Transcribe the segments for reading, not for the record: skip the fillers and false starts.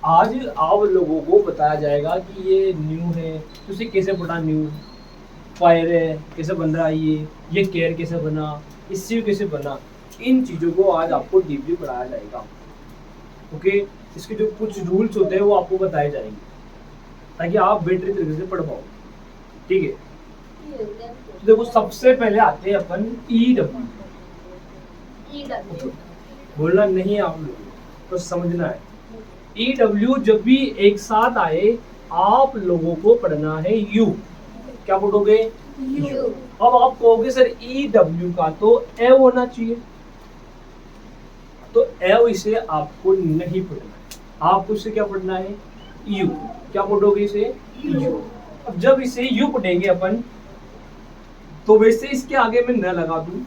आज आप लोगों को बताया जाएगा कि ये न्यू है तो इसे कैसे पढ़ा, न्यू फायर है कैसे बन रहा है, ये केयर कैसे बना, इससे कैसे बना, इन चीज़ों को आज आपको डीपली पढ़ाया जाएगा। ओके, इसके जो कुछ रूल्स होते हैं वो आपको बताए जाएंगे ताकि आप बेहतर तरीके से पढ़ पाओ। ठीक है, तो देखो सबसे पहले आते हैं अपन EW। बोलना नहीं आप लोगों को, तो समझना है। EW जब भी एक साथ आए आप लोगों को पढ़ना है यू। क्या पढ़ोगे? यू। अब आप कहोगे सर EW का तो ए होना चाहिए, तो ए इसे आपको नहीं पढ़ना है, आपको इसे क्या पढ़ना है? यू। क्या पढ़ोगे इसे? यू। अब जब इसे यू पढ़ेंगे अपन, तो वैसे इसके आगे मैं न लगा दूं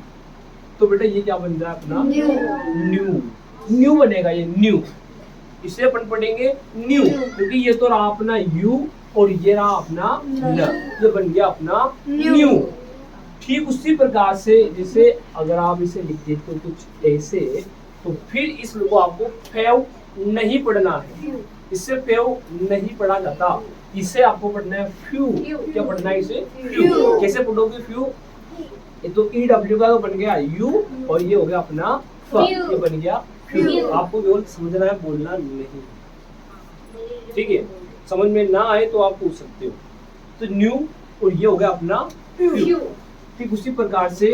तो बेटा ये क्या बन जाए अपना? न्यू। न्यू बनेगा, ये न्यू। इसे अपन पढ़ेंगे न्यू, क्योंकि ये तो रहा अपना यू और ये रहा अपना न, ये बन गया अपना न्यू। ठीक उसी प्रकार से जैसे अगर आप इसे लिख देते हो कुछ ऐसे, तो फिर इस को आपको फेव नहीं पढ़ना है, इससे फेव नहीं पढ़ा जाता, इसे आपको पढ़ना है फ्यू। क्या पढ़ना है इसे? फ्यू। कैसे पढ़ोगे फ्यू? ये तो EW का तो बन गया यू और ये हो गया अपना फ, ये बन गया फ्यू। आपको केवल समझना है, बोलना नहीं। ठीक है, समझ में ना आए तो आप पूछ सकते हो। तो न्यू और ये हो गया अपना फ्यू। ठीक उसी प्रकार से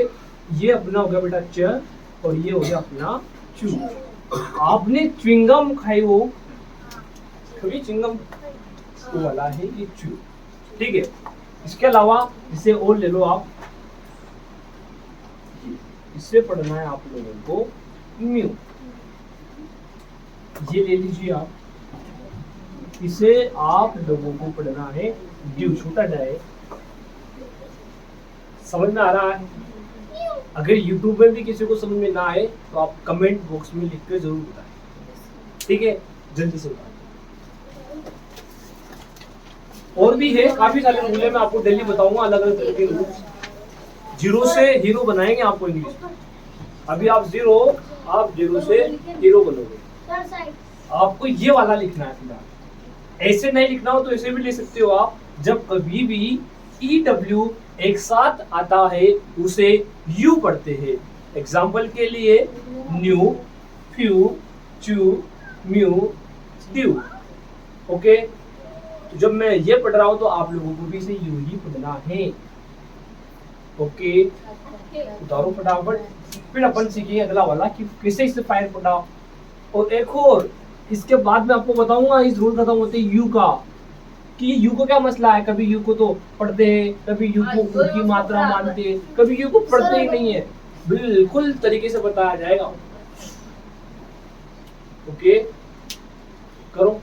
ये अपना हो गया बेटा च और ये हो गया अपना चू। आपने च्युइंगम खाई हो कभी? च्युइंगम वो वाला है ये चू। ठीक है, इसके अलावा इसे और ले लो आप, इससे पढ़ना है आप लोगों को म्यू। ये ले लीजिए आप, इसे आप लोगों को पढ़ना है ड्यू, छोटा डाय। समझ में आ रहा है? अगर यूट्यूब में भी किसी को समझ में ना आए तो आप कमेंट बॉक्स में लिख कर जरूर बताएं। ठीक है, जल्दी से बताएं। और भी है काफी सारे रूल है, मैं आपको डेली बताऊंगा अलग अलग तरह के रूल। जीरो से हीरो बनाएंगे आपको इंग्लिश में। अभी आप जीरो से हीरो बनोगे। आपको ये वाला लिखना है फिलहाल, ऐसे नहीं लिखना हो तो ऐसे भी ले सकते हो आप। जब कभी भी EW एक साथ आता है उसे यू पढ़ते हैं। एग्जाम्पल के लिए न्यू, फ्यू, चू, म्यू, ड्यू। ओके, तो जब मैं ये पढ़ रहा हूं तो आप लोगों को भी इसे यू ही पढ़ना है। ओके, उतारो फटाफट, फिर अपन सीखेंगे अगला वाला कि कैसे इसे फायर पढ़ा। और एक और इसके बाद में आपको बताऊंगा इस रूल खत्म होते यू का, कि यू को क्या मसला है। कभी यू को तो पढ़ते हैं, कभी यू को की मात्रा मानते हैं, कभी यू को पढ़ते ही नहीं है। बिल्कुल तरीके से बताया जाएगा। ओके, करो।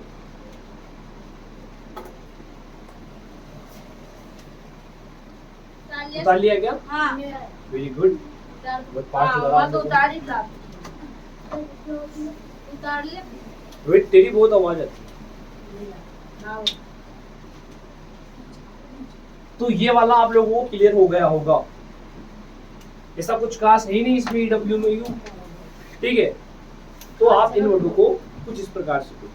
उतार लिया क्या? हाँ। वेरी गुड, उतार ले। वेट, तेरी बहुत आवाज आती है। तो ये वाला आप लोगों को क्लियर हो गया होगा। ऐसा कुछ खास है ही नहीं इसमें EW में यू। ठीक है, तो आप इन वर्डों को कुछ इस प्रकार से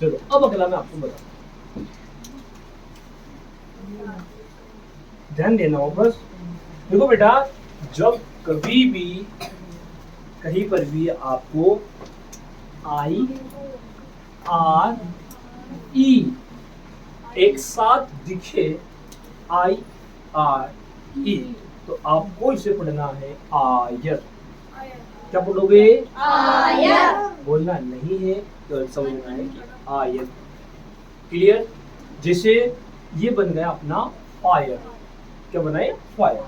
चलो। अब अगला मैं आपको बताऊं, ध्यान देना हो बस। देखो बेटा, जब कभी भी कहीं पर भी आपको IRE एक साथ दिखे, IRE, तो आपको इसे पढ़ना है आयर। क्या पढ़ोगे? आयर। बोलना नहीं है तो समझना है कि आयर। क्लियर? जैसे ये बन गया अपना फायर। क्या बनाए? फायर।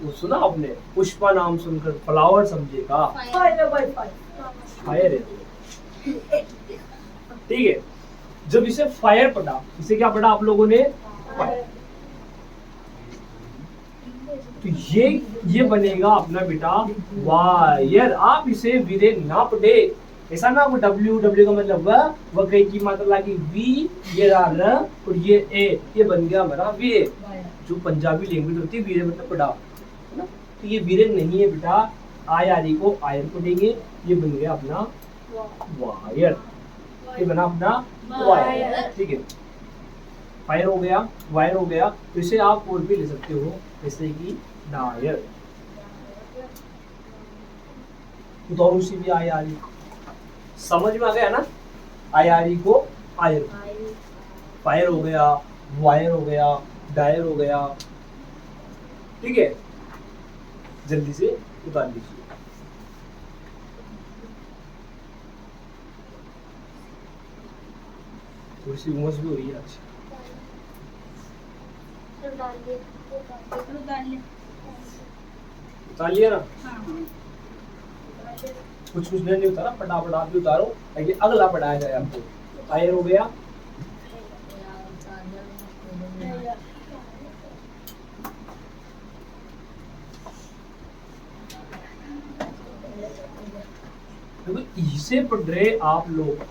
वो सुना आपने, पुष्पा नाम सुनकर फ्लावर समझेगा, फायर है। ठीक है, जब इसे फायर पढ़ा, इसे क्या पढ़ा आप लोगों ने? फायर। तो ये बनेगा अपना बेटा वायर। आप इसे वीरे ना पढ़े, ऐसा ना W का मतलब वह कई की मात्रा लागी V, ये र और ये ए, ये बन गया हमारा वीरे। जो पंजाबी लैंग्वेज होती है वीरे मतलब पढ़ा, है ना? तो ये वीरे नहीं है बेटा, आयारी को आयर पढ़ेंगे, ये बन गया अपना वायर, ये बना अपना वायर, ठीक है। फायर हो गया, वायर हो गया, तो इसे आप और भी ले सकते हो जैसे कि डायर, तो उसी भी आयारी, समझ में आ गया ना, आयारी को आयर, फायर हो गया, वायर हो गया, डायर हो गया, ठीक है। जल्दी से उतार लीजिए। थोड़ी सी उमस भी हो रही है आज। उतार लिया ना, कुछ नहीं उतारा, फटाफट आप भी उतारो ताकि अगला पढ़ाया जाए आपको। आयर हो गया, इसे पढ़ रहे आप लोग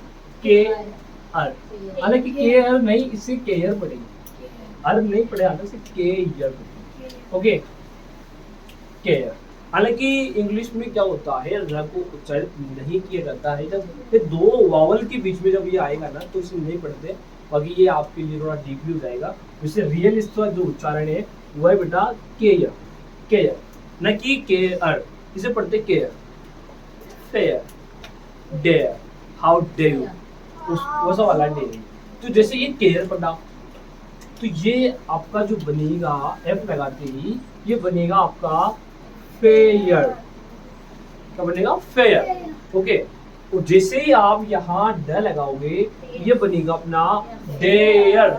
के अर, हालांकि के अर नहीं, इसे केयर पढ़ेंगे, अर नहीं पढ़े आना से के यर, ओके केयर। हालांकि इंग्लिश में क्या होता है, र को उच्चारित नहीं किया जाता है, जब ये दो वावल के बीच में जब ये आएगा ना तो इसे नहीं पढ़ते, बाकी ये आपके लिए थोड़ा डीपली हो जाएगा। वैसे रियल इसका जो उच्चारण है वो है बेटा केयर, केयर, न कि केयर, इसे पढ़ते care, fair, dare, how dare you, वो सब वाला डे। तो जैसे ये केयर पढ़ा, तो ये आपका जो बनेगा एफ लगाते ही ये बनेगा आपका फेयर, क्या बनेगा फेयर, ओके। तो जैसे ही आप यहाँ ड लगाओगे ये बनेगा अपना डेयर,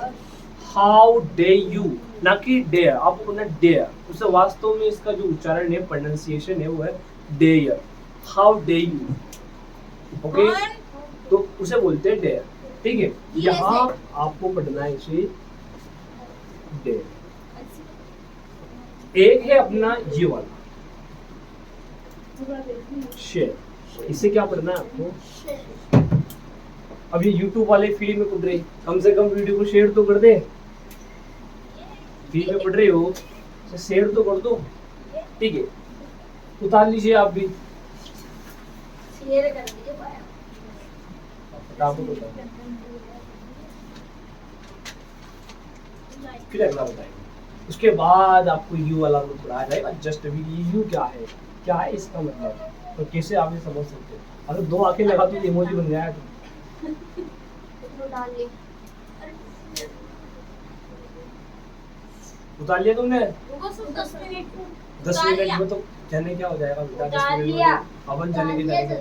हाउ डे यू, ना कि डेयर, आपको बोलना डेयर, उसे वास्तव में इसका जो उच्चारण है, प्रोनाउंसिएशन है वो है dare, how dare you, okay. तो उसे बोलते हैं डेयर, ठीक है। यहाँ आपको पढ़ना है इसे डेयर। एक है अपना ये वाला शेयर, इसे क्या पढ़ना है आपको। अब ये YouTube वाले फ्री में पढ़ रहे, कम से कम वीडियो को शेयर तो कर दे, फ्री में पढ़ रहे हो तो शेयर तो कर दो, ठीक है। उतार लीजिए आप भी, शेयर कर दीजिए, फिर अगला बताएंगे। उसके बाद आपको यू वाला को पढ़ाया जाएगा, जस्ट अभी यू क्या है इसका मतलब, तो कैसे आप ये समझ सकते हो। अगर दो आंखें लगा तो इमोजी बन गया है। उतार लिया तुमने? 10 मिनट में तो जाने क्या हो जाएगा बेटा, 10 मिनट में अपन जाने के जाएंगे।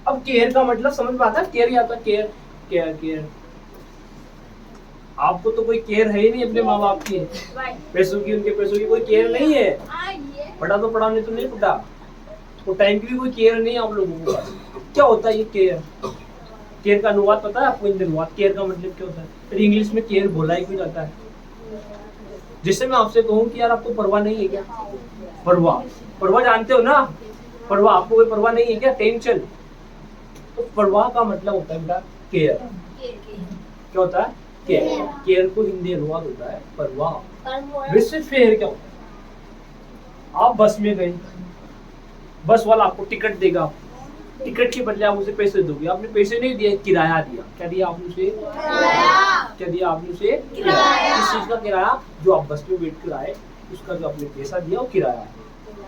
अब केयर का मतलब समझ में आता है, केयर क्या होता है, केयर केयर केयर। आपको तो कोई केयर है ही नहीं अपने माँ बाप की, पैसों की, उनके पैसों की कोई केयर नहीं है, पढ़ा तो पढ़ा, नहीं तो नहीं पढ़ा, तो टाइम की भी कोई केयर नहीं है आप लोगों को। क्या होता है ये केयर, केयर का अनुवाद पता है आपको, हिंदी अनुवाद केयर का मतलब क्या होता है, फिर इंग्लिश में केयर बोला ही क्यों जाता है। जिससे मैं आपसे कहूँ कि यार आपको परवाह नहीं है क्या, परवाह जानते हो ना, परवाह, आपको कोई परवाह नहीं है क्या, टेंशन। तो परवाह का मतलब होता है बेटा केयर, क्या होता है केयर, केयर को हिंदी अनुवाद होता है परवाह। वैसे फेयर क्या होता है, आप बस में गए, बस वाला आपको टिकट देगा, टिकट के बदले आप उसे पैसे दोगे, आपने पैसे नहीं दिए, किराया दिया, क्या दिया आपने उसे, क्या दिया आपने उसे, किराया। किस चीज का किराया, जो आप बस में बैठ कर आए उसका जो आपने पैसा दिया वो किराया है।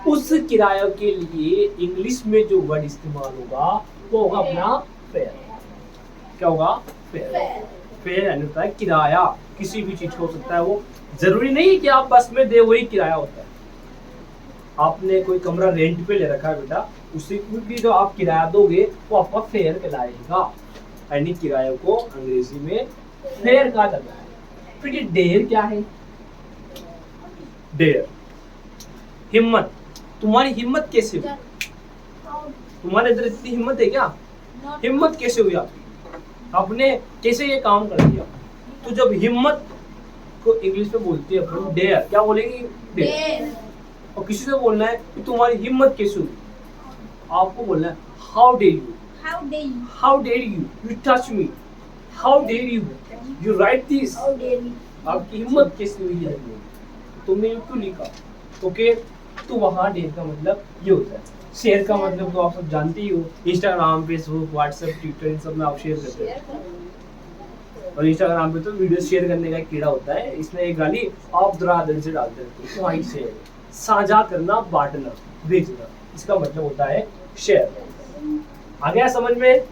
उस किराया के लिए इंग्लिश में जो वर्ड इस्तेमाल होगा वो होगा अपना फेयर, क्या होगा फेयर, फेयर यानी होता है किराया, किसी भी चीज को हो सकता है वो, जरूरी नहीं कि आप बस में दे वही किराया होता है। आपने कोई कमरा रेंट पे ले रखा है बेटा, उसे भी जो आप किराया दोगे वो आपका फेयर कहलाएगा, यानी किराए को अंग्रेजी में फेयर कहा जाता है। फिर ये डेयर क्या है, डेयर हिम्मत, तुम्हारी हिम्मत कैसे हुई, तुम्हारे अंदर इतनी हिम्मत है क्या, हिम्मत कैसे हुई आपकी, आपने कैसे ये काम कर दिया। तो जब हिम्मत को इंग्लिश में बोलते हैं अपन डेयर, क्या बोलेंगे डेयर। और किसी से बोलना है कि तुम्हारी हिम्मत कैसे हुई, आपको बोलना है how dare you, how dare you, you touch me, how dare you, you write this, आपकी हिम्मत कैसे हुई है, तुमने क्यों लिखा, ओके। तो वहाँ डेयर का मतलब ये होता है। शेयर का मतलब तो आप सब जानते ही हो, इंस्टाग्राम, फेसबुक, व्हाट्सएप, ट्विटर, इन सब में आप शेयर करते हो। और इंस्टाग्राम पे तो वीडियो शेयर करने का एक कीड़ा होता है, इसमें एक गाली आप धड़ाधड़ से डालते रहते हो, तो वही शेयर। साझा करना, बांटना, बेचना, इसका मतलब होता है शेयर। आ गया समझ में?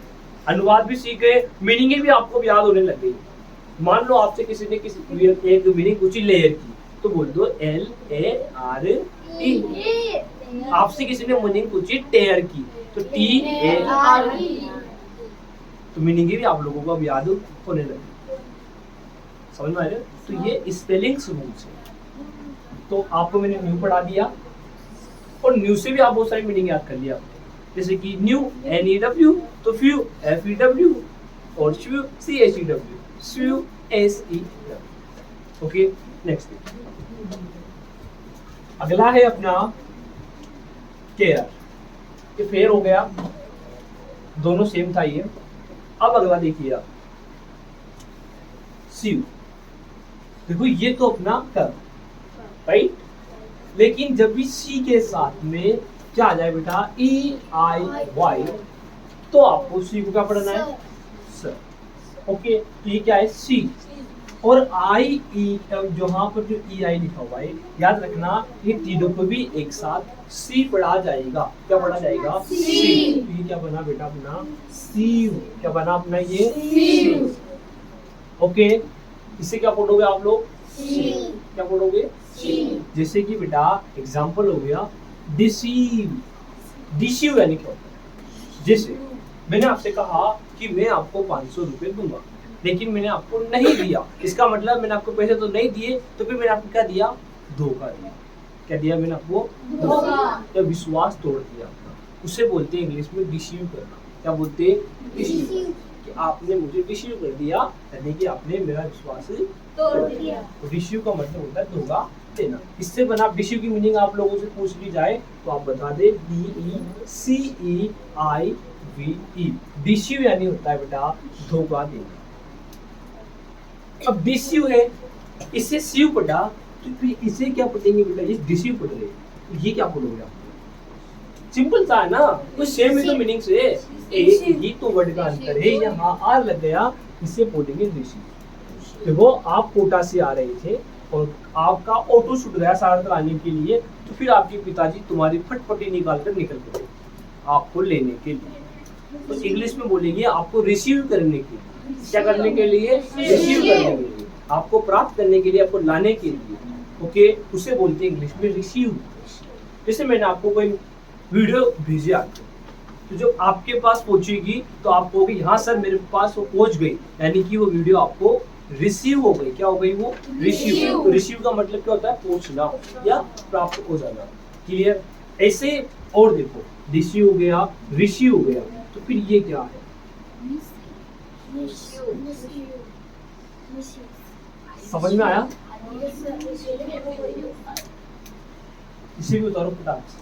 अनुवाद भी सीख गए, मीनिंग भी आपको याद होने लग गई। मान लो आपसे किसी ने एक मीनिंग पूछी लेयर की, तो बोल दो LARE। आपसे किसी ने मीनिंग पूछी टेयर की, तो TARE। तो मीनिंग भी आप लोगों को अब याद होने लगी। समझ में आ रहा है? तो ये स्पेलिंग्स रूल्स है। तो आपको मैंने न्यू पढ़ा दिया, और न्यू से भी आप बहुत सारी मीनिंग याद कर लिया। जैसे कि न्यू NEW, तो फ्यू FEW, और श्यू CHEW, श्यू SEW। ओके, नेक्स्ट अगला है अपना केयर। ये फेयर हो गया, दोनों सेम था ये। अब अगला देखिए आप, सीयू। देखो ये तो अपना कर, राइट, लेकिन जब भी सी के साथ में क्या आ जाए बेटा, EIY, तो आपको सी को क्या पढ़ना है, सर। ओके, तो ये क्या है, सी। और IE जहां पर जो EI लिखा हुआ है, याद रखना ये तीनों को भी एक साथ सी पढ़ा जाएगा। क्या पढ़ा जाएगा, सी। तो ये क्या बना बेटा अपना, सीयू। क्या बना अपना ये, सी। ओके, इससे क्या पढ़ोगे आप लोग, क्या पढ़ोगे, जैसे कि बेटा एग्जांपल हो गया डिसीव। डिसीव यानी क्या होता है, जैसे मैंने आपसे कहा कि मैं आपको 500 रुपए दूंगा, लेकिन मैंने आपको नहीं दिया, इसका मतलब मैंने आपको पैसे तो नहीं दिए, तो फिर मैंने आपको क्या दिया, धोखा दिया। क्या दिया मैंने आपको, धोखा। या विश्वास तोड़ दिया आपका, उसे बोलते हैं इंग्लिश में डिसीव करना। क्या बोलते हैं, डिसीव, कि आपने मुझे डिसीव कर दिया, यानी कि आपने मेरा विश्वास तोड़ दिया। तो डिसीव का मतलब होता है धोखा देना। इससे बना डिसीव की मीनिंग आप लोगों से पूछ ली जाए तो आप बता दे DECEIVE। डिसीव यानी होता है बेटा धोखा देना। अब डिसीव है, इससे सीव पढ़ा, तो फिर इसे क्या पढ़ेंगे बेटा, ये डिसीव पढ़ रहे, तो ये क्या पढ़ोगे आप, सिंपल सा है ना, तो सेम ही तो मीनिंग से, एक ही तो वर्ड का अंतर है, यहाँ आर लग गया, इसे बोलेंगे डिसीव। देखो आप कोटा से आ रहे थे और आपका ऑटो छूट गया सारनाथ आने के लिए, तो फिर आपके पिताजी तुम्हारी फटफटी निकाल कर निकल पड़े आपको लेने के लिए। तो इंग्लिश में बोलेंगे आपको रिसीव करने के लिए। क्या करने के लिए, रिसीव करने के लिए, आपको प्राप्त करने के लिए, आपको लाने के लिए। ओके, उसे बोलते हैं इंग्लिश में रिसीव। जैसे मैंने आपको कोई वीडियो भेजी आपको, तो जो आपके पास पहुंचेगी तो आप कहोगे यहाँ सर मेरे पास वो पहुंच गई, यानी कि वो वीडियो आपको रिसीव हो गई। क्या हो गई वो, रिसीव। तो रिसीव का मतलब क्या होता है, पहुंचना या प्राप्त हो जाना। क्लियर? ऐसे और देखो, रिसीव हो गया, रिसीव हो गया, तो फिर ये क्या है, समझ में आया? इसे भी उतारो फटाक से।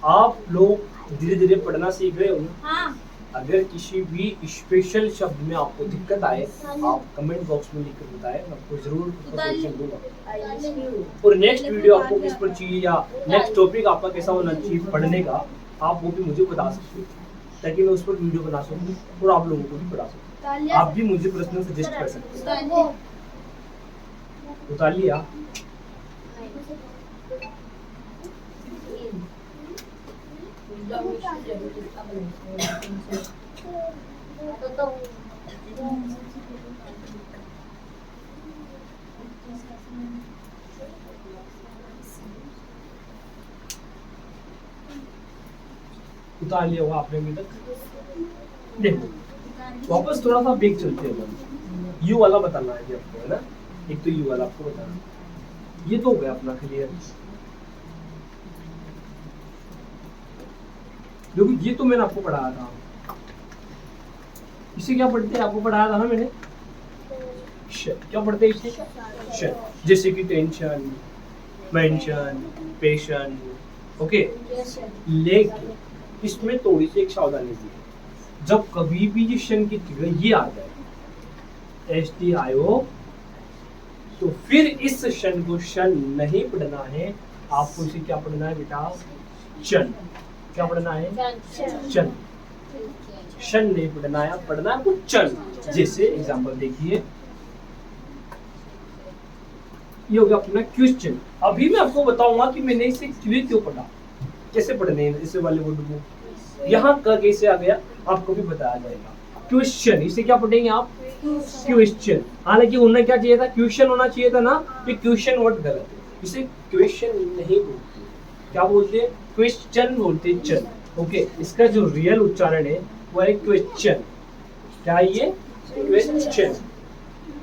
आप लोग धीरे धीरे पढ़ना सीख रहे हो। हाँ। अगर किसी भी स्पेशल शब्द में आपको दिक्कत आए, आप कमेंट बॉक्स में लिखकर बताएं, मैं आपको जरूर सॉल्यूशन दूंगा। और नेक्स्ट वीडियो आपको किस पर चाहिए या नेक्स्ट टॉपिक आपका कैसा होना चाहिए पढ़ने का, आप वो भी मुझे बता सकते हैं, ताकि मैं उस पर वीडियो बना सकूं और आप लोगों को भी पढ़ा सकूं। आप भी मुझे प्रश्न सजेस्ट कर सकते हैं। उतार लिया? उतार लिया होगा आपने अभी तक। देखो वापस थोड़ा सा बेग चलते हैं, यू वाला बताना है आपको, है ना, एक तो यू वाला आपको बताना। ये तो हो गया अपना क्लियर। देखो ये तो मैंने आपको पढ़ाया था, इसे क्या पढ़ते हैं, आपको पढ़ाया था ना मैंने, क्या पढ़ते हैं इसे, जैसे कि टेंशन, मेंशन, पेशेंट। ओके, लेकिन इसमें थोड़ी सी एक सावधानी दी है, जब कभी भी ये शन की जगह ये आ जाए STIO। तो फिर इस क्षण को क्षण नहीं पढ़ना है, आपको इसे क्या पढ़ना है बेटा, क्षण। क्या पढ़ना है, क्षण। क्षण नहीं पढ़ना है, पढ़ना है कुछ क्षण। जैसे एग्जांपल देखिए, ये हो गया अपना क्वेश्चन। अभी मैं आपको बताऊंगा कि मैंने इसे क्यों पढ़ा, कैसे पढ़ने हैं इसे वाले वर्ड को। यहाँ का कैसे आ गया आपको भी बताया जाएगा। क्वेश्चन, इसे क्या पढ़ेंगे आप, क्वेश्चन। हालांकि उन्हें क्या चाहिए था, क्वेश्चन होना चाहिए था ना, ये क्वेश्चन वर्ड गलत है, इसे क्वेश्चन नहीं बोलते, क्या बोलते हैं, क्वेश्चन बोलते हैं, चन। ओके, इसका जो रियल उच्चारण है वो है क्वेश्चन। क्या है ये, क्वेश्चन।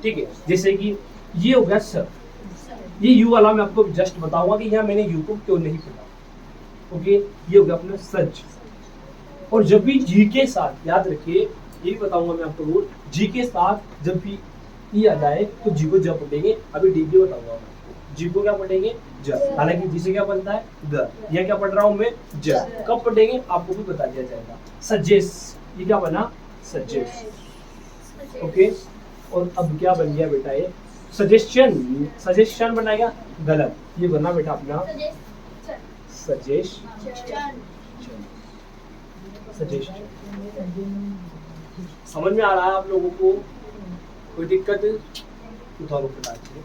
ठीक है, जैसे कि ये हो गया सर, ये यू वाला मैं आपको जस्ट बताऊंगा कि यहाँ मैंने यू को क्यों नहीं पढ़ा। ओके, ये हो गया अपना सच। और जब भी जी के साथ, याद रखिए, ये भी बताऊंगा मैं आपको रूल, जी के साथ जब भी ई आ जाए तो जी को जब पढ़ेंगे। अभी डी भी बताऊंगा मैं आपको, जी को क्या पढ़ेंगे, ज। हालांकि जी से क्या बनता है, द। यह क्या पढ़ रहा हूं मैं, ज। कब पढ़ेंगे आपको भी बता दिया जाएगा। सजेस्ट, ये क्या बना, सजेस्ट। ओके, और अब क्या बन गया बेटा, ये सजेशन। सजेशन बनाएगा, गलत, ये बना बेटा अपना सजेशन। सजेशन। समझ में आ रहा है आप लोगों को, कोई दिक्कत उतारो बताइए।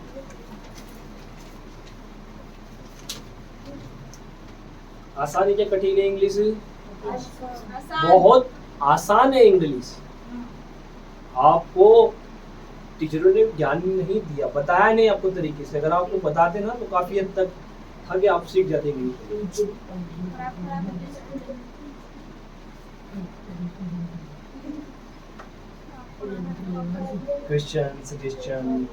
आसान है क्या कठिन है इंग्लिश, बहुत आसान है इंग्लिश। आपको टीचरों ने ज्ञान नहीं दिया, बताया नहीं आपको तरीके से। अगर आपको बताते ना तो काफी हद तक आगे आप सीख जाते इंग्लिश। क्वेश्चन, सजेशन,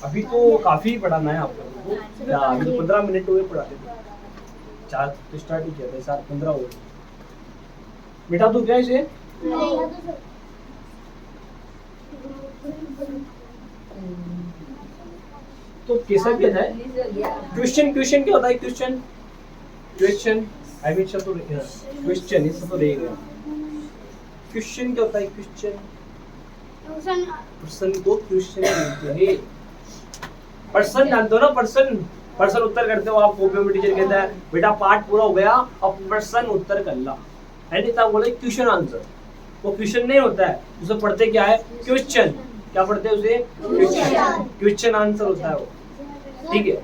अभी तो काफी पढ़ाना है आप लोगों को। क्या अभी तो 15 मिनट हुए पढ़ाते थे, 4 तो स्टार्ट ही किया था, 7:15 हो गए। बेटा तू क्या इसे, तो कैसा किया जाए, क्वेश्चन। क्वेश्चन क्या होता है, क्वेश्चन, क्वेश्चन आई मीन सब तो क्वेश्चन, ये सब तो रह गया। क्वेश्चन क्या होता है, क्वेश्चन, पर्सन को क्वेश्चन बोलते हैं। पर्सन जानते हो ना, पर्सन, पर्सन उत्तर करते हो आप कॉपी में, टीचर कहता है बेटा पाठ पूरा हो गया अब पर्सन उत्तर कर ला, है नहीं, तब बोले क्वेश्चन आंसर। वो क्वेश्चन नहीं होता है, उसे पढ़ते क्या है, क्वेश्चन। क्या पढ़ते हैं उसे, क्वेश्चन। क्वेश्चन आंसर होता है वो, ठीक है,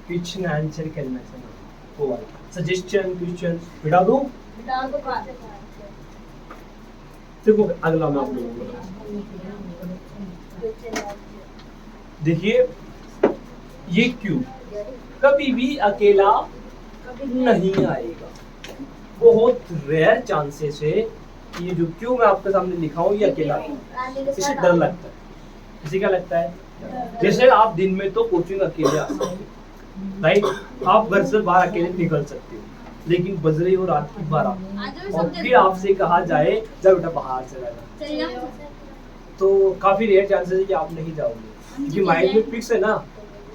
क्वेश्चन आंसर करना चाहिए। सजेशन, क्वेश्चन, बिठा दूं, देखो अगला मैं आप लोगों को देखिए, ये क्यों कभी भी अकेला नहीं आएगा। बहुत रेयर चांसेस है ये जो क्यों मैं आपके सामने लिखा हूँ ये अकेला, इसे डर लगता है। इसे क्या लगता है, जैसे आप दिन में तो कोचिंग अकेले आ सकते हो, राइट, आप घर से बाहर अकेले निकल सकते हो, लेकिन बज रही हो रात की 12 और फिर आपसे कहा जाए जब बेटा बाहर चला जाए, तो काफी रेयर चांसेस है कि आप नहीं जाओगे, क्योंकि माइंड में फिक्स है ना,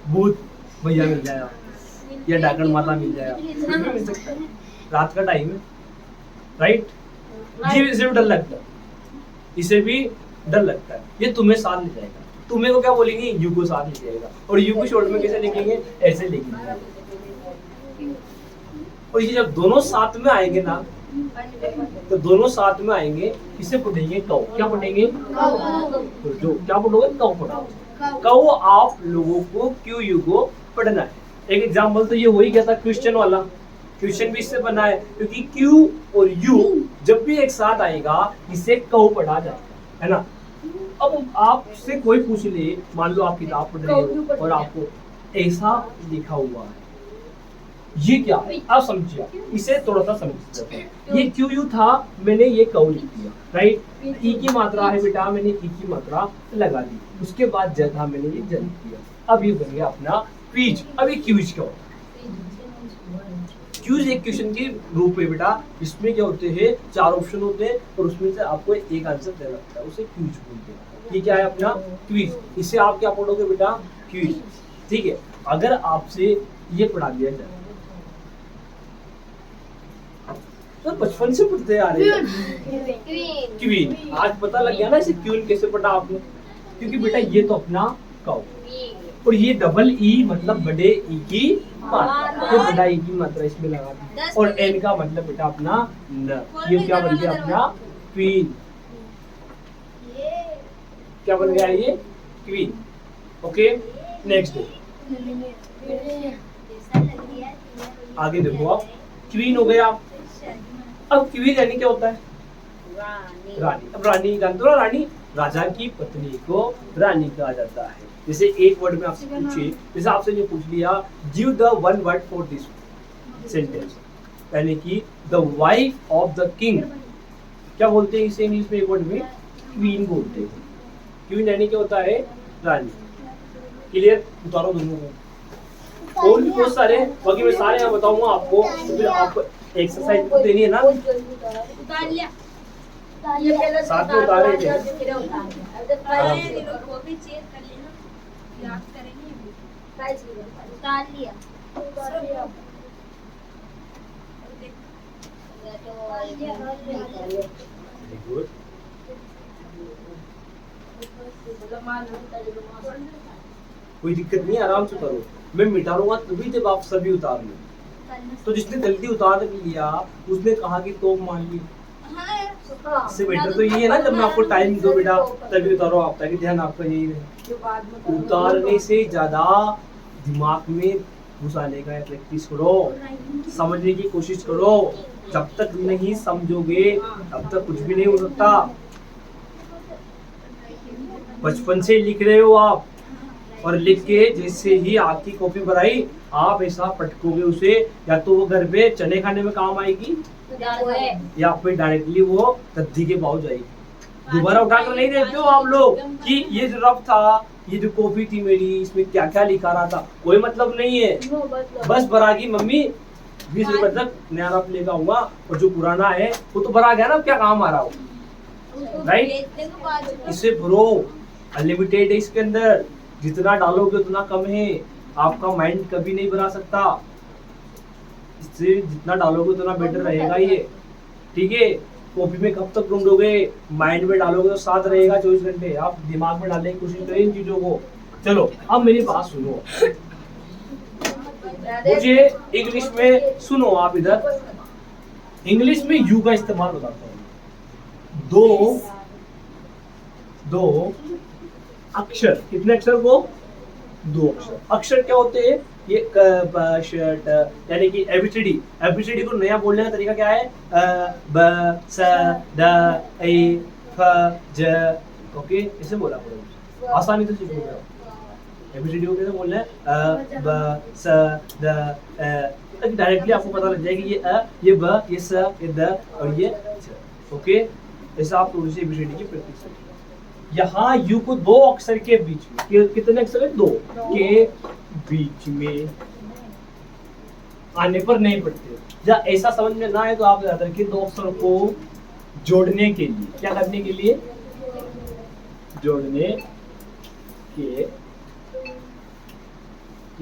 भूत भैया मिल जाएगा या डाकण माता मिल जाएगा, कुछ भी मिल सकता है, रात का टाइम है, राइट। ये इसे भी डर लगता है, इसे भी डर लगता है, ये तुम्हें साथ ले जाएगा। तुम्हें को क्या बोलेंगे, यू को साथ ले जाएगा, और यू को शॉर्ट में कैसे लिखेंगे, ऐसे लिखेंगे। और ये जब दोनों साथ में आएंगे ना, तो दोनों साथ में आएंगे, इसे पढ़ेंगे कौ। क्या पढ़ेंगे, तो जो क्या पढ़ोगे, कौ पढ़ोगे। कौ आप लोगों को क्यू यू को पढ़ना है। एक एग्जांपल तो ये वही कहता क्वेश्चन वाला, क्वेश्चन भी इससे बना है, क्योंकि क्यू और यू जब भी एक साथ आएगा इसे कौ पढ़ा जाएगा, है ना। अब आपसे कोई पूछ ले, मान लो आप किताब पढ़ रहे हो और आपको ऐसा लिखा हुआ है, ये क्या है, आप समझिए, इसे थोड़ा सा समझिए। ये क्यू यू था, मैंने ये कौ लिख दिया, राइट। ई की मात्रा है बेटा, मैंने ई की मात्रा लगा दी, उसके बाद ज था, मैंने ये ज लिख दिया। अब ये बन गया अपना क्विज। अब ये क्विज क्या होता है, क्विज एक क्वेश्चन के रूप है बेटा, इसमें क्या होते हैं, 4 ऑप्शन होते हैं और उसमें से आपको एक आंसर देना होता है, उसे क्विज बोलते हैं। ये क्या है अपना क्विज, इसे आप क्या पढ़ोगे बेटा, क्विज, ठीक है। अगर आपसे ये पढ़ा दिया जाए। तो बचपन से पढ़ते आ रहे हैं क्वीन। आज पता लग गया ना इसे क्वीन कैसे पढ़ा आपने, क्योंकि बेटा ये तो अपना काउ और ये डबल ई मतलब बड़े ई की मात्रा, तो बड़ा ई की मात्रा इसमें लगा दी और एन का मतलब बेटा अपना न, ये क्या बन गया अपना क्वीन। क्या बन गया ये क्वीन। ओके नेक्स्ट आगे देखो आप, क्वीन हो गया। अब क्वीन यानी क्या होता है? रानी। अब रानी जानते हो, रानी राजा की पत्नी को रानी कहा जाता है। जैसे एक वर्ड में आपसे पूछे, जैसे आपसे जो पूछ लिया give the one word for this sentence, यानी कि the wife of the king, क्या बोलते हैं इसे इंग्लिश में? एक वर्ड में क्वीन बोलते हैं। क्वीन यानी क्या होता है? रानी। क्लियर? उतारो दोनों को। और भी बहुत सारे, बाकी मैं सारे यहाँ बताऊंगा आपको, तो फिर आपको एक्सरसाइज तो देनी है ना। उतार लिया, साथ में उतारे थे। उतार लिया। कोई दिक्कत नहीं, आराम से करो, मैं मिटाऊंगा तभी जब आप सभी उतार लो। तो जिसने जल्दी उतार लिया उसने कहा कि तो मान ली। इससे बेटर तो ये है ना जब मैं आपको टाइम दो बेटा तभी उतारो आप, ताकि ध्यान आपका यही रहे। उतारने से ज्यादा दिमाग में घुसाने का प्रैक्टिस करो, समझने की कोशिश करो। जब तक नहीं समझोगे तब तक कुछ भी नहीं हो सकता। बचपन से लिख रहे हो आप, और लिख के जैसे ही आपकी कॉपी भराई आप ऐसा पटकोगे उसे, या तो वो घर पे चने खाने में काम आएगी या फिर डायरेक्टली वो गद्दी के पाव जाएगी। दोबारा उठाकर नहीं देखते हो आप लोग कि ये जो रफ था, ये जो कॉपी थी मेरी, इसमें क्या क्या लिखा रहा था, कोई मतलब नहीं है। बस भरागी मम्मी 20 रुपए तक नया रफ लेकर आऊंगा, और जो पुराना है वो तो भरा गया ना, क्या काम आ रहा हो, राइट? इसे भरो, अनलिमिटेड है इसके अंदर, जितना डालोगे उतना कम है। आपका माइंड कभी नहीं बना सकता, इससे जितना डालोगे उतना बेटर रहेगा ये, ठीक है? कॉपी में कब तक ढूंढोगे, माइंड में डालोगे तो साथ रहेगा 24 घंटे। आप दिमाग में डालने की कोशिश करें इन चीजों को। चलो अब मेरी बात सुनो, मुझे इंग्लिश में सुनो आप, इधर इंग्लिश में यू का इस्तेमाल बताता हूँ। दो अक्षर, कितने अक्षर को? 2 अक्षर। अक्षर क्या होते हैं? ये शर्ट, यानी कि एबीसीडी। एबीसीडी को नया बोलने का तरीका क्या है? ब स ड ए फ ज, ओके, इसे बोला करो, आसानी से सीखोगे। एबीसीडी को कैसे बोलना है? ब स ड, डायरेक्टली आपको पता लग जाएगा ये ये ब, ये स, ये द और ये ज, ओके? ऐसा आप थोड़ी सी एबीसीडी की प्रैक्टिस करें। यहाँ यू को 2 अक्षर के बीच में, कितने अक्षर है? 2 के बीच में आने पर नहीं पढ़ते। या ऐसा समझ में ना आए तो आप याद रखिए 2 अक्षरों को जोड़ने के लिए, क्या करने के लिए? जोड़ने के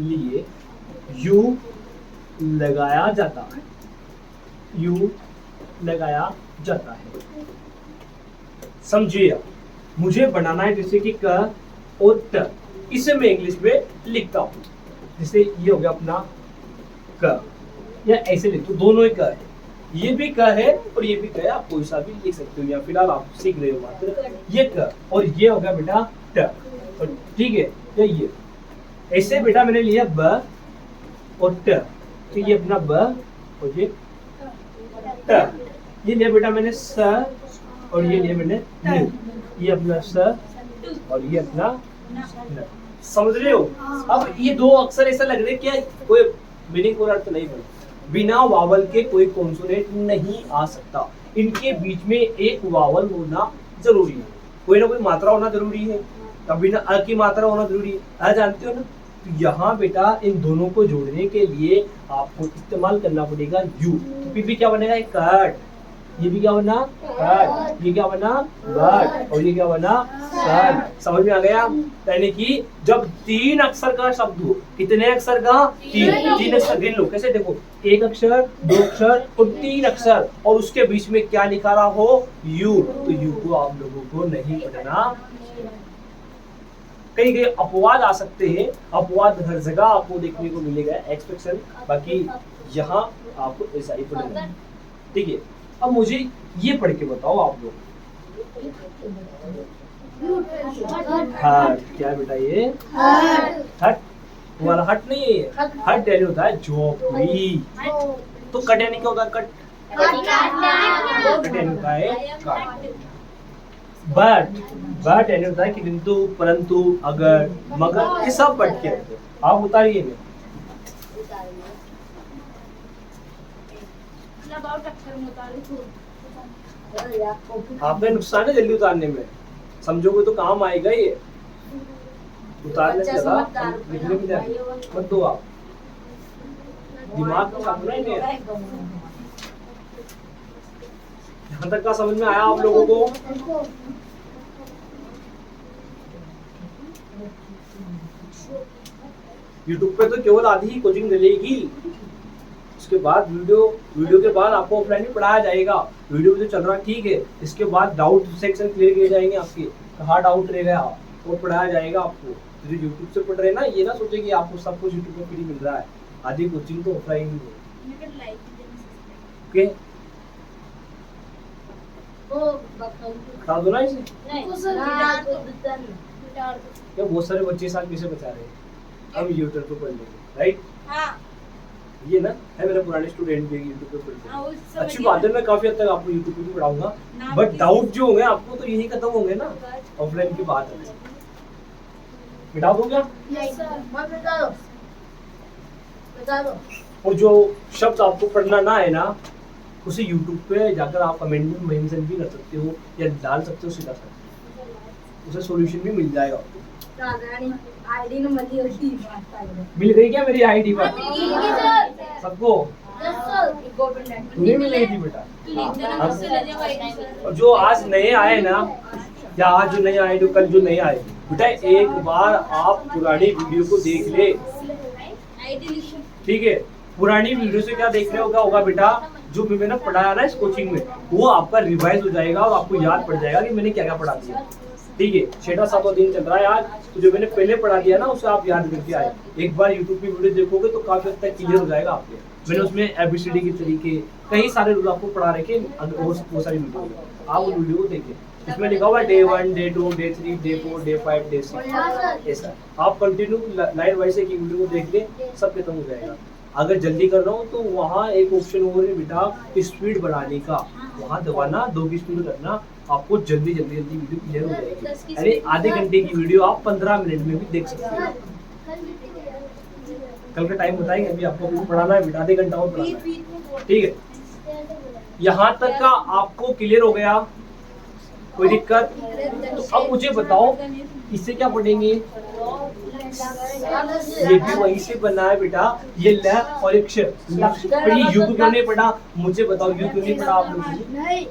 लिए यू लगाया जाता है, यू लगाया जाता है। समझिए, मुझे बनाना है जैसे कि क और ट, इसे मैं इंग्लिश में लिखता हूँ। जैसे ये हो गया अपना क, या ऐसे लिख दो, दोनों ही क है, ये भी क है और ये भी क है, आप कोई सा भी लिख सकते हो, या फिलहाल आप सीख रहे हो मात्र ये क, और ये हो गया बेटा ट, और ठीक है? या ये ऐसे बेटा मैंने लिया ब और ट, तो ये अपना ब और ये ट, ये लिया बेटा मैंने स और ये लिया मैंने न, ये अपना स और ये अपना न। समझ रहे हो? अब ये 2 अक्षर ऐसा लग रहे क्या कोई मीनिंगफुल अर्थ नहीं बना, बिना वावल के कोई कॉन्सोनेंट नहीं आ सकता। इनके बीच में एक वावल होना जरूरी है, कोई ना कोई मात्रा होना जरूरी है, कभी ना अ की मात्रा होना जरूरी है। अ जानते हो ना? तो यहाँ बेटा इन दोनों को जोड़ने के लिए आपको इस्तेमाल करना पड़ेगा यू। तो फिर भी क्या बनेगा? एक कट, ये भी क्या बना हट, ये क्या बना बट, और ये क्या बना सन। समझ में आ गया? यानी कि जब 3 अक्षर का शब्द हो, कितने अक्षर का? 3 अक्षर गिन लो। कैसे? देखो, 1 अक्षर, 2 अक्षर और 3 अक्षर, और उसके बीच में क्या लिखा रहा हो? यू। तो यू को आप लोगों को नहीं पढ़ना। कई कई अपवाद आ सकते हैं, अपवाद हर जगह आपको देखने को मिलेगा, एक्सपेक्शन, बाकी यहाँ आपको ऐसा ही पढ़ना है। ठीक है, अब मुझे ये पढ़ के बताओ आप लोग। हट क्या बेटा? ये हट तुम्हारा हट नहीं है, हट यानी होता है झोपड़ी। तो कट यानी क्या होता है? कट कट यानी होता है काट। बट यानी होता है किंतु, परंतु, अगर, मगर, ये सब बट के होते हैं। आप उतारिए में आपका नुकसान है जल्दी उतारने में, समझोगे तो काम आएगा ये। उतारने से ज्यादा लिखने में ध्यान मत दो आप, दिमाग का काम नहीं है। यहाँ तक का समझ में आया आप लोगों को? YouTube पे तो केवल आधी ही कोचिंग मिलेगी, उसके बाद वीडियो के बाद आपको ऑफलाइन भी पढ़ाया जाएगा। वीडियो में जो चल रहा है ठीक है, इसके बाद डाउट सेक्शन क्लियर किए जाएंगे आपके, कहाँ डाउट रह गया वो पढ़ाया जाएगा आपको। जो YouTube से पढ़ रहे हैं ना, ये ना सोचे कि आपको सब कुछ YouTube पे फ्री मिल रहा है, आधी कोचिंग तो ऑफलाइन ही है। ओके, बता दो ना इसे। क्या बहुत सारे बच्चे साथ कैसे बचा रहे हैं, हम यूट्यूब पे पढ़ लेंगे, राइट? ये ना है मेरा पुराने स्टूडेंट भी यूट्यूब पे पढ़ते हैं। अच्छी बात है, मैं काफी हद तक आपको यूट्यूब पे भी पढ़ाऊंगा, बट डाउट जो होंगे आपको तो यही खत्म होंगे ना, ऑफलाइन की बात है। मिटा दो क्या? बता दो। और जो शब्द आपको पढ़ना ना है ना, उसे यूट्यूब पे जाकर आप कमेंट में मेंशन भी कर सकते हो या डाल सकते हो, सिखा सकते हो, उसे सॉल्यूशन भी मिल जाएगा आपको। आईडी न मिल गई क्या मेरी आईडी पर सबको? नहीं मिल रही थी बेटा। और जो आज नए आए ना, या आज जो नए आए, जो कल जो नए आए बेटा, एक बार आप पुरानी वीडियो को देख ले, ठीक है? पुरानी वीडियो से क्या देख रहे हो, क्या होगा बेटा, जो भी मैंने पढ़ाया ना इस कोचिंग में, वो आपका रिवाइज हो जाएगा और आपको याद पड़ जाएगा कि मैंने क्या क्या पढ़ा दिया। ठीक है, 6वां दिन चल रहा है आज, तो जो मैंने पहले पढ़ा दिया ना उसे आप याद करके आए। एक बार यूट्यूब की वीडियो देखोगे तो काफी हद तक क्लियर हो जाएगा आपके। मैंने उसमें ABCD के तरीके, कई सारे रूल आपको पढ़ा रखे, वो सारी वीडियो आप उस वीडियो को देखिए। इसमें लिखा हुआ Day 1, Day 2, Day 3, Day 4, Day 5, Day 6, ऐसा आप कंटिन्यू लाइन वाइज एक वीडियो को देख ले, सब खत्म हो जाएगा। अगर जल्दी कर रहा हूँ तो वहाँ एक ऑप्शन और है बेटा, स्पीड बढ़ाने का, वहाँ दबाना, 2 की स्पीड करना, आपको जल्दी वीडियो क्लियर हो जाएगी। अरे आधे घंटे की वीडियो आप 15 मिनट में भी देख सकते हो। कल का टाइम बताएंगे, अभी आपको पढ़ाना है बेटा, आधे घंटा और पढ़ाना है, ठीक है? यहाँ तक का आपको क्लियर हो गया, कोई दिक्कत? तो अब मुझे बताओ इससे क्या पढ़ेंगे? ये भी वहीं से बना है बेटा, ये ल और एक श, यू क्यों नहीं पढ़ा? मुझे बताओ यू क्यों नहीं पढ़ा आप लोगों ने?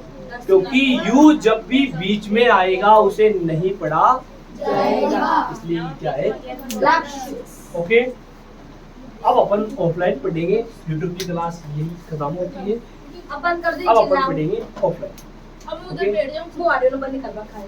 क्योंकि यू जब भी बीच में आएगा उसे नहीं पढ़ा जाएगा, इसलिए क्या है? ओके, अब अपन ऑफलाइन पढ़ेंगे, यूट्यूब की क्लास यही खत्म होती है, अपन कर अब अपन पढ़ेंगे ऑफलाइन। अब उधर बैठ जाऊं, वो ऑडियो नंबर निकल रखा है।